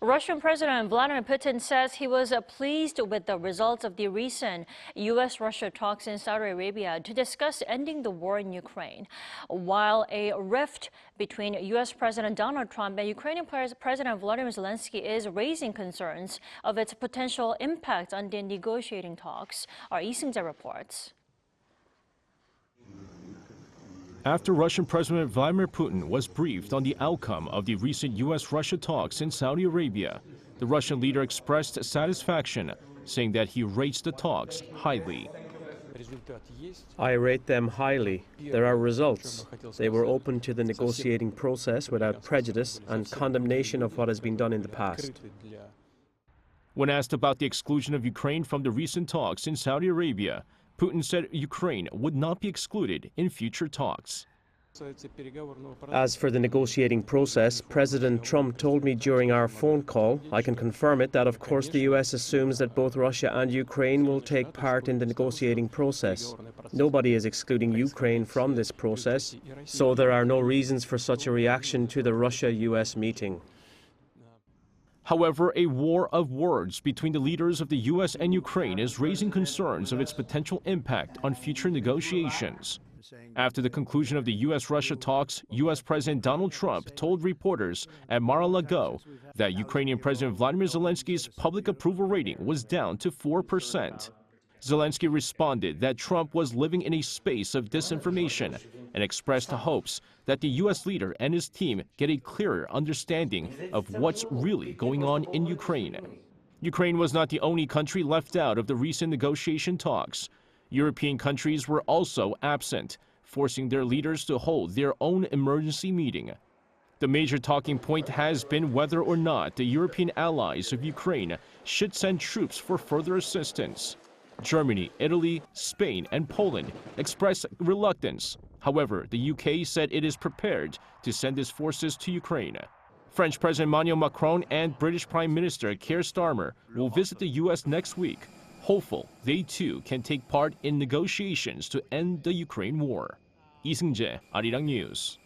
Russian President Vladimir Putin says he was pleased with the results of the recent U.S. Russia talks in Saudi Arabia to discuss ending the war in Ukraine, while a rift between U.S. President Donald Trump and Ukrainian President Volodymyr Zelenskyy is raising concerns of its potential impact on the negotiating talks. Our Seung-jae reports. After Russian President Vladimir Putin was briefed on the outcome of the recent U.S. Russia talks in Saudi Arabia, the Russian leader expressed satisfaction, saying that he rates the talks highly. I rate them highly. There are results. They were open to the negotiating process without prejudice and condemnation of what has been done in the past. When asked about the exclusion of Ukraine from the recent talks in Saudi Arabia, Putin said Ukraine would not be excluded in future talks. As for the negotiating process, President Trump told me during our phone call, I can confirm it, that of course the U.S. assumes that both Russia and Ukraine will take part in the negotiating process. Nobody is excluding Ukraine from this process, so there are no reasons for such a reaction to the Russia-U.S. meeting. However, a war of words between the leaders of the U.S. and Ukraine is raising concerns of its potential impact on future negotiations. After the conclusion of the U.S. Russia talks, U.S. President Donald Trump told reporters at Mar-a-Lago that Ukrainian President Vladimir Zelenskyy's public approval rating was down to 4%. Zelenskyy responded that Trump was living in a space of disinformation and expressed hopes that the U.S. leader and his team get a clearer understanding of what's really going on in Ukraine. Ukraine was not the only country left out of the recent negotiation talks. European countries were also absent, forcing their leaders to hold their own emergency meeting. The major talking point has been whether or not the European allies of Ukraine should send troops for further assistance. Germany, Italy, Spain, and Poland expressed reluctance. However, the UK said it is prepared to send its forces to Ukraine. French President Emmanuel Macron and British Prime Minister Keir Starmer will visit the U.S. next week, hopeful they too can take part in negotiations to end the Ukraine war. Seung-jae, Arirang News.